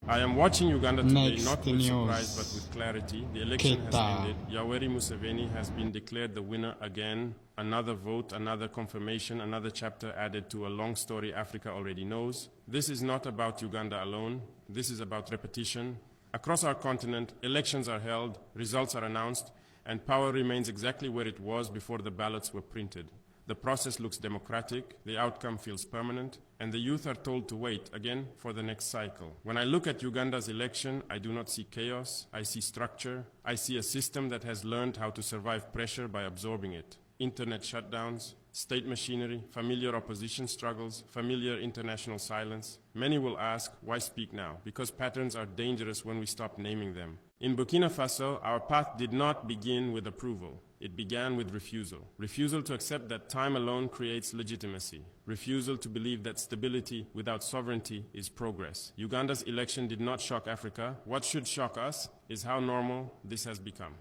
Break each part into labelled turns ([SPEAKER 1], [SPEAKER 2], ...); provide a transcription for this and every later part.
[SPEAKER 1] I am watching Uganda today
[SPEAKER 2] Next
[SPEAKER 1] not with
[SPEAKER 2] news.
[SPEAKER 1] surprise but with clarity. The election has
[SPEAKER 2] Keita.
[SPEAKER 1] ended. Yoweri Museveni has been declared the winner again. Another vote, another confirmation, another chapter added to a long story Africa already knows. This is not about Uganda alone. This is about repetition. Across our continent, elections are held, results are announced, and power remains exactly where it was before the ballots were printed. The process looks democratic, the outcome feels permanent, and the youth are told to wait again for the next cycle. When I look at Uganda's election, I do not see chaos, I see structure, I see a system that has learned how to survive pressure by absorbing it. Internet shutdowns, state machinery, familiar opposition struggles, familiar international silence. Many will ask, why speak now? Because patterns are dangerous when we stop naming them. In Burkina Faso, our path did not begin with approval. It began with refusal. Refusal to accept that time alone creates legitimacy. Refusal to believe that stability without sovereignty is progress. Uganda's election did not shock Africa. What should shock us is how normal this has become.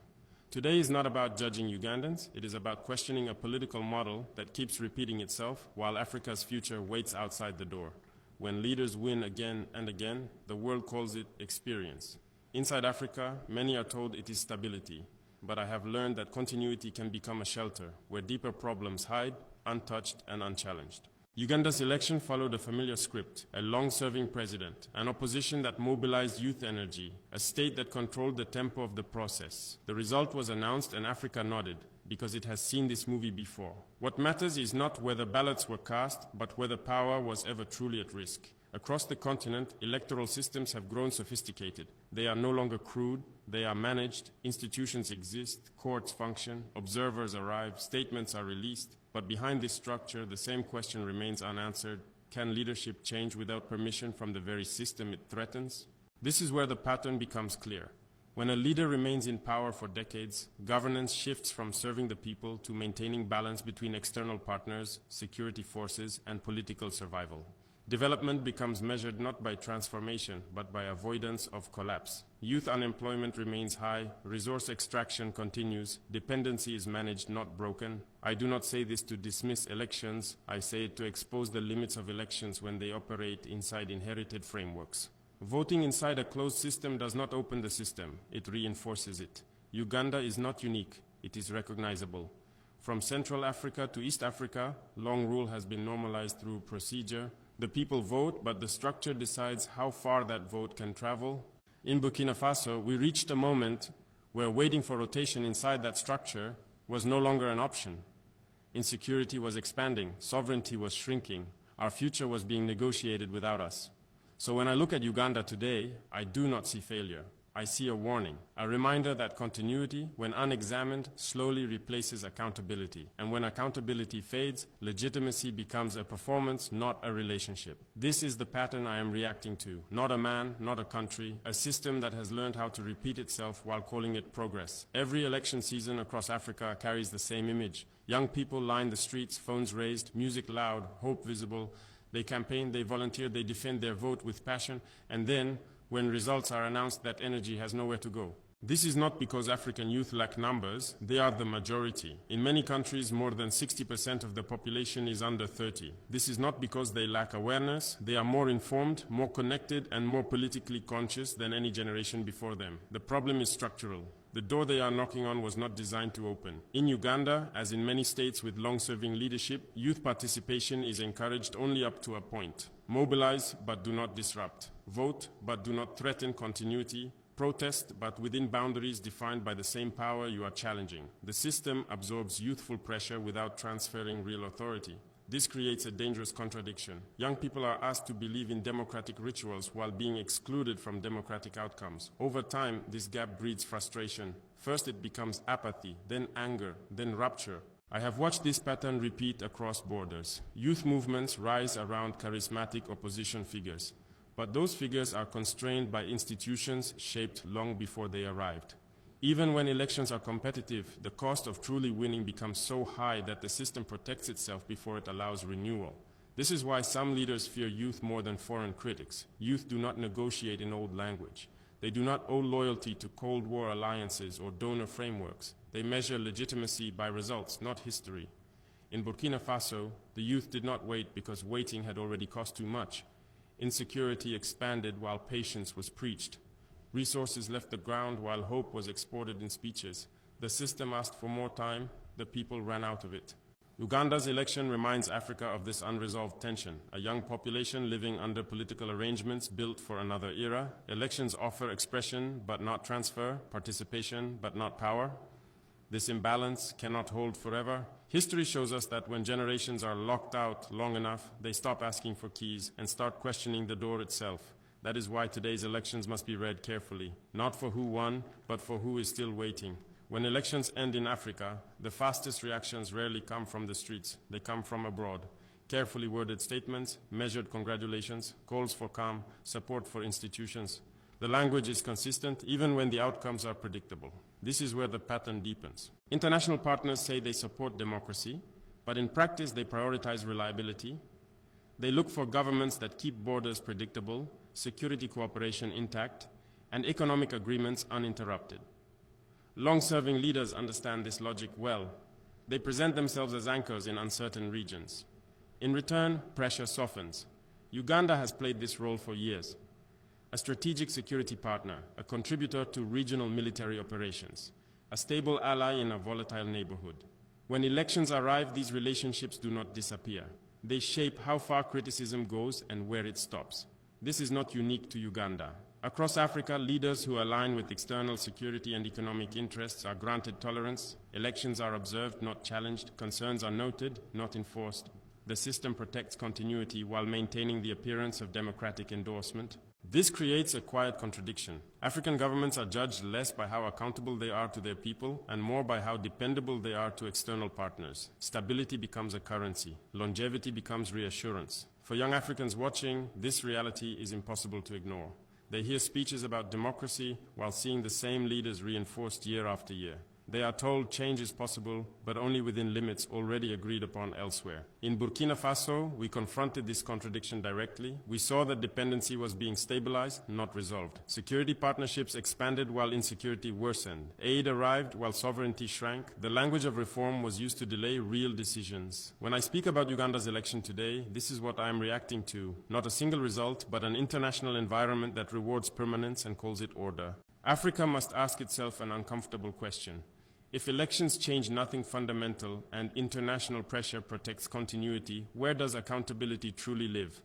[SPEAKER 1] Today is not about judging Ugandans. It is about questioning a political model that keeps repeating itself while Africa's future waits outside the door. When leaders win again and again, the world calls it experience. Inside Africa, many are told it is stability. But I have learned that continuity can become a shelter where deeper problems hide, untouched and unchallenged. Uganda's election followed a familiar script: a long-serving president, an opposition that mobilized youth energy, a state that controlled the tempo of the process. The result was announced and Africa nodded, because it has seen this movie before. What matters is not whether ballots were cast, but whether power was ever truly at risk. Across the continent, electoral systems have grown sophisticated. They are no longer crude, they are managed, institutions exist, courts function, observers arrive, statements are released. But behind this structure, the same question remains unanswered. Can leadership change without permission from the very system it threatens? This is where the pattern becomes clear. When a leader remains in power for decades, governance shifts from serving the people to maintaining balance between external partners, security forces, and political survival. Development becomes measured not by transformation, but by avoidance of collapse. Youth unemployment remains high, resource extraction continues, dependency is managed, not broken. I do not say this to dismiss elections, I say it to expose the limits of elections when they operate inside inherited frameworks. Voting inside a closed system does not open the system, it reinforces it. Uganda is not unique, it is recognizable. From Central Africa to East Africa, long rule has been normalized through procedure. The people vote, but the structure decides how far that vote can travel. In Burkina Faso, we reached a moment where waiting for rotation inside that structure was no longer an option. Insecurity was expanding, sovereignty was shrinking, our future was being negotiated without us. So when I look at Uganda today, I do not see failure. I see a warning, a reminder that continuity, when unexamined, slowly replaces accountability. And when accountability fades, legitimacy becomes a performance, not a relationship. This is the pattern I am reacting to. Not a man, not a country, a system that has learned how to repeat itself while calling it progress. Every election season across Africa carries the same image. Young people line the streets, phones raised, music loud, hope visible. They campaign, they volunteer, they defend their vote with passion, and then, when results are announced, that energy has nowhere to go. This is not because African youth lack numbers, they are the majority. In many countries, more than 60% of the population is under 30. This is not because they lack awareness, they are more informed, more connected, and more politically conscious than any generation before them. The problem is structural. The door they are knocking on was not designed to open. In Uganda, as in many states with long-serving leadership, youth participation is encouraged only up to a point. Mobilize, but do not disrupt. Vote, but do not threaten continuity. Protest, but within boundaries defined by the same power you are challenging. The system absorbs youthful pressure without transferring real authority. This creates a dangerous contradiction. Young people are asked to believe in democratic rituals while being excluded from democratic outcomes. Over time, this gap breeds frustration. First it becomes apathy, then anger, then rupture. I have watched this pattern repeat across borders. Youth movements rise around charismatic opposition figures. But those figures are constrained by institutions shaped long before they arrived. Even when elections are competitive, the cost of truly winning becomes so high that the system protects itself before it allows renewal. This is why some leaders fear youth more than foreign critics. Youth do not negotiate in old language. They do not owe loyalty to Cold War alliances or donor frameworks. They measure legitimacy by results, not history. In Burkina Faso, the youth did not wait because waiting had already cost too much. Insecurity expanded while patience was preached. Resources left the ground while hope was exported in speeches. The system asked for more time, the people ran out of it. Uganda's election reminds Africa of this unresolved tension. A young population living under political arrangements built for another era. Elections offer expression but not transfer, participation but not power. This imbalance cannot hold forever. History shows us that when generations are locked out long enough, they stop asking for keys and start questioning the door itself. That is why today's elections must be read carefully, not for who won, but for who is still waiting. When elections end in Africa, the fastest reactions rarely come from the streets. They come from abroad. Carefully worded statements, measured congratulations, calls for calm, support for institutions. The language is consistent even when the outcomes are predictable. This is where the pattern deepens. International partners say they support democracy, but in practice they prioritize reliability. They look for governments that keep borders predictable, security cooperation intact, and economic agreements uninterrupted. Long-serving leaders understand this logic well. They present themselves as anchors in uncertain regions. In return, pressure softens. Uganda has played this role for years. A strategic security partner, a contributor to regional military operations, a stable ally in a volatile neighborhood. When elections arrive, these relationships do not disappear. They shape how far criticism goes and where it stops. This is not unique to Uganda. Across Africa, leaders who align with external security and economic interests are granted tolerance. Elections are observed, not challenged. Concerns are noted, not enforced. The system protects continuity while maintaining the appearance of democratic endorsement. This creates a quiet contradiction. African governments are judged less by how accountable they are to their people and more by how dependable they are to external partners. Stability becomes a currency. Longevity becomes reassurance. For young Africans watching, this reality is impossible to ignore. They hear speeches about democracy while seeing the same leaders reinforced year after year. They are told change is possible, but only within limits already agreed upon elsewhere. In Burkina Faso, we confronted this contradiction directly. We saw that dependency was being stabilized, not resolved. Security partnerships expanded while insecurity worsened. Aid arrived while sovereignty shrank. The language of reform was used to delay real decisions. When I speak about Uganda's election today, this is what I am reacting to. Not a single result, but an international environment that rewards permanence and calls it order. Africa must ask itself an uncomfortable question. If elections change nothing fundamental and international pressure protects continuity, where does accountability truly live?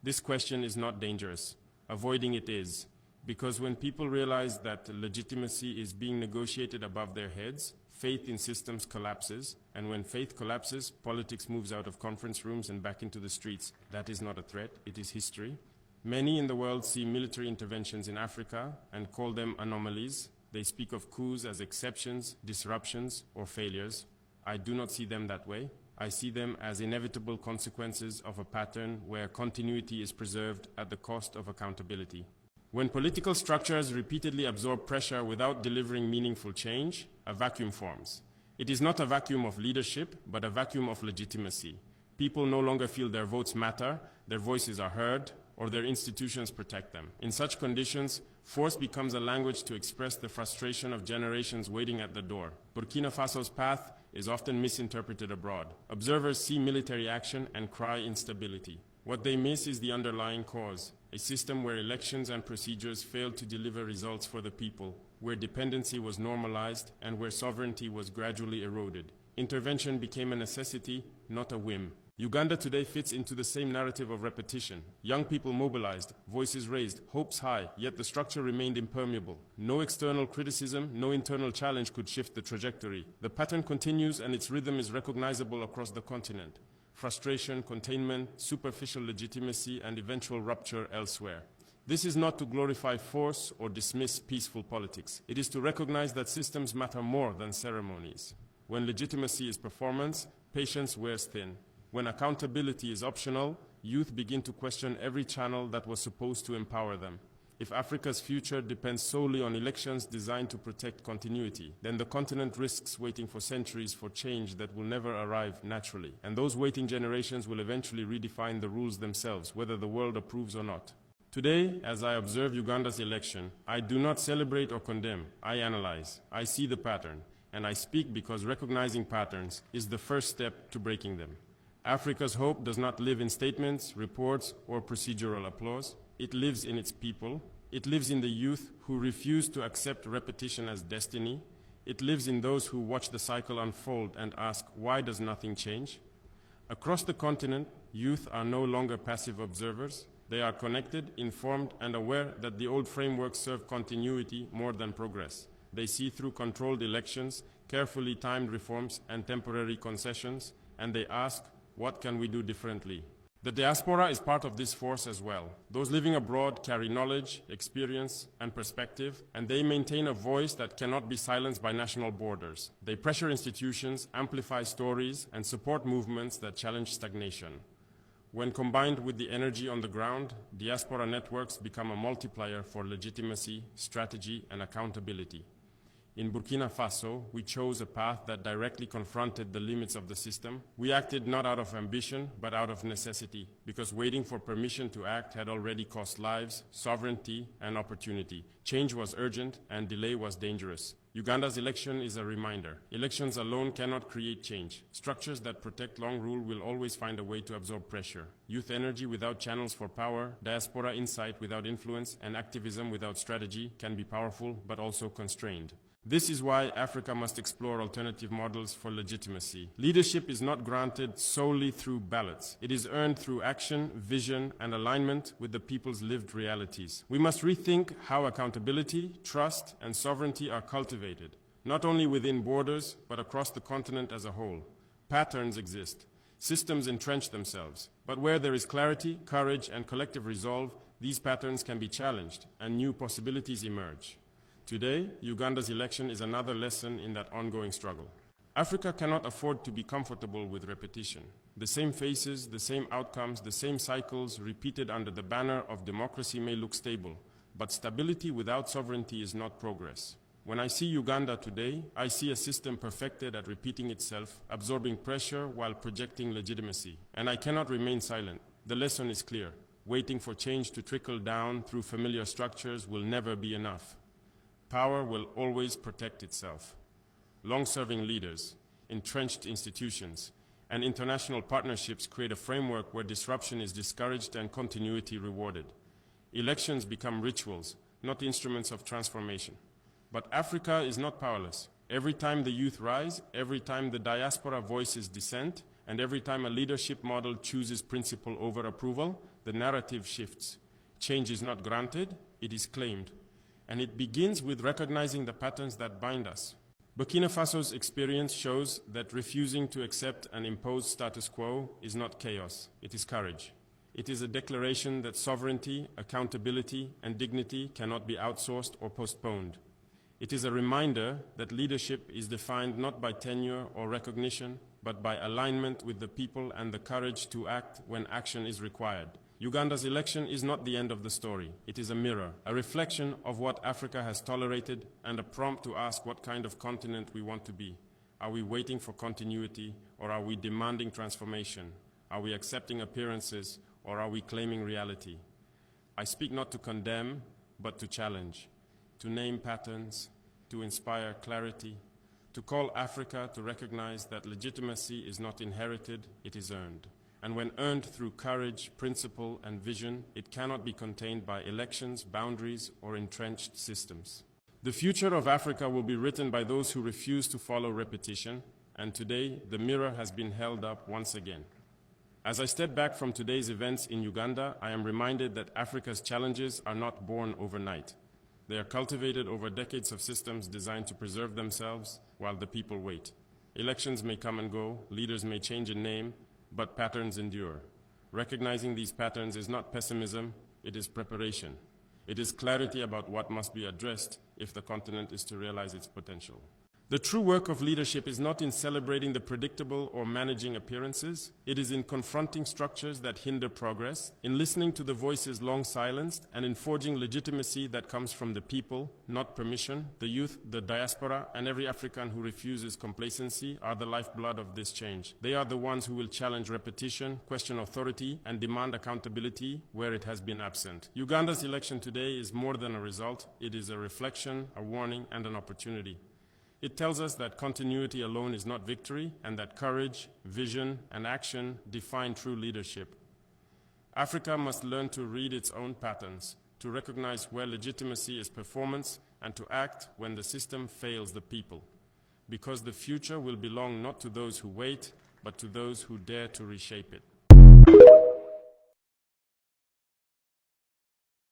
[SPEAKER 1] This question is not dangerous. Avoiding it is. Because when people realize that legitimacy is being negotiated above their heads, faith in systems collapses, and when faith collapses, politics moves out of conference rooms and back into the streets. That is not a threat, it is history. Many in the world see military interventions in Africa and call them anomalies. They speak of coups as exceptions, disruptions, or failures. I do not see them that way. I see them as inevitable consequences of a pattern where continuity is preserved at the cost of accountability. When political structures repeatedly absorb pressure without delivering meaningful change, a vacuum forms. It is not a vacuum of leadership, but a vacuum of legitimacy. People no longer feel their votes matter, their voices are heard, or their institutions protect them. In such conditions, force becomes a language to express the frustration of generations waiting at the door. Burkina Faso's path is often misinterpreted abroad. Observers see military action and cry instability. What they miss is the underlying cause, a system where elections and procedures failed to deliver results for the people, where dependency was normalized and where sovereignty was gradually eroded. Intervention became a necessity, not a whim. Uganda today fits into the same narrative of repetition. Young people mobilized, voices raised, hopes high, yet the structure remained impermeable. No external criticism, no internal challenge could shift the trajectory. The pattern continues and its rhythm is recognizable across the continent. Frustration, containment, superficial legitimacy, and eventual rupture elsewhere. This is not to glorify force or dismiss peaceful politics. It is to recognize that systems matter more than ceremonies. When legitimacy is performance, patience wears thin. When accountability is optional, youth begin to question every channel that was supposed to empower them. If Africa's future depends solely on elections designed to protect continuity, then the continent risks waiting for centuries for change that will never arrive naturally. And those waiting generations will eventually redefine the rules themselves, whether the world approves or not. Today, as I observe Uganda's election, I do not celebrate or condemn. I analyze. I see the pattern. And I speak because recognizing patterns is the first step to breaking them. Africa's hope does not live in statements, reports, or procedural applause. It lives in its people. It lives in the youth who refuse to accept repetition as destiny. It lives in those who watch the cycle unfold and ask, why does nothing change? Across the continent, youth are no longer passive observers. They are connected, informed, and aware that the old frameworks serve continuity more than progress. They see through controlled elections, carefully timed reforms, and temporary concessions, and they ask, what can we do differently? The diaspora is part of this force as well. Those living abroad carry knowledge, experience, and perspective, and they maintain a voice that cannot be silenced by national borders. They pressure institutions, amplify stories, and support movements that challenge stagnation. When combined with the energy on the ground, diaspora networks become a multiplier for legitimacy, strategy, and accountability. In Burkina Faso, we chose a path that directly confronted the limits of the system. We acted not out of ambition, but out of necessity, because waiting for permission to act had already cost lives, sovereignty, and opportunity. Change was urgent, and delay was dangerous. Uganda's election is a reminder. Elections alone cannot create change. Structures that protect long rule will always find a way to absorb pressure. Youth energy without channels for power, diaspora insight without influence, and activism without strategy can be powerful, but also constrained. This is why Africa must explore alternative models for legitimacy. Leadership is not granted solely through ballots. It is earned through action, vision, and alignment with the people's lived realities. We must rethink how accountability, trust, and sovereignty are cultivated, not only within borders, but across the continent as a whole. Patterns exist. Systems entrench themselves. But where there is clarity, courage, and collective resolve, these patterns can be challenged, and new possibilities emerge. Today, Uganda's election is another lesson in that ongoing struggle. Africa cannot afford to be comfortable with repetition. The same faces, the same outcomes, the same cycles repeated under the banner of democracy may look stable, but stability without sovereignty is not progress. When I see Uganda today, I see a system perfected at repeating itself, absorbing pressure while projecting legitimacy. And I cannot remain silent. The lesson is clear. Waiting for change to trickle down through familiar structures will never be enough. Power will always protect itself. Long-serving leaders, entrenched institutions, and international partnerships create a framework where disruption is discouraged and continuity rewarded. Elections become rituals, not instruments of transformation. But Africa is not powerless. Every time the youth rise, every time the diaspora voices dissent, and every time a leadership model chooses principle over approval, the narrative shifts. Change is not granted, it is claimed. And it begins with recognizing the patterns that bind us. Burkina Faso's experience shows that refusing to accept an imposed status quo is not chaos, it is courage. It is a declaration that sovereignty, accountability, and dignity cannot be outsourced or postponed. It is a reminder that leadership is defined not by tenure or recognition, but by alignment with the people and the courage to act when action is required. Uganda's election is not the end of the story. It is a mirror, a reflection of what Africa has tolerated, and a prompt to ask what kind of continent we want to be. Are we waiting for continuity, or are we demanding transformation? Are we accepting appearances, or are we claiming reality? I speak not to condemn, but to challenge, to name patterns, to inspire clarity, to call Africa to recognize that legitimacy is not inherited, it is earned. And when earned through courage, principle, and vision, it cannot be contained by elections, boundaries, or entrenched systems. The future of Africa will be written by those who refuse to follow repetition, and today the mirror has been held up once again. As I step back from today's events in Uganda, I am reminded that Africa's challenges are not born overnight. They are cultivated over decades of systems designed to preserve themselves while the people wait. Elections may come and go, leaders may change in name, but patterns endure. Recognizing these patterns is not pessimism, it is preparation. It is clarity about what must be addressed if the continent is to realize its potential. The true work of leadership is not in celebrating the predictable or managing appearances. It is in confronting structures that hinder progress, in listening to the voices long silenced, and in forging legitimacy that comes from the people, not permission. The youth, the diaspora, and every African who refuses complacency are the lifeblood of this change. They are the ones who will challenge repetition, question authority, and demand accountability where it has been absent. Uganda's election today is more than a result. It is a reflection, a warning, and an opportunity. It tells us that continuity alone is not victory, and that courage, vision, and action define true leadership. Africa must learn to read its own patterns, to recognize where legitimacy is performance, and to act when the system fails the people. Because the future will belong not to those who wait, but to those who dare to reshape it.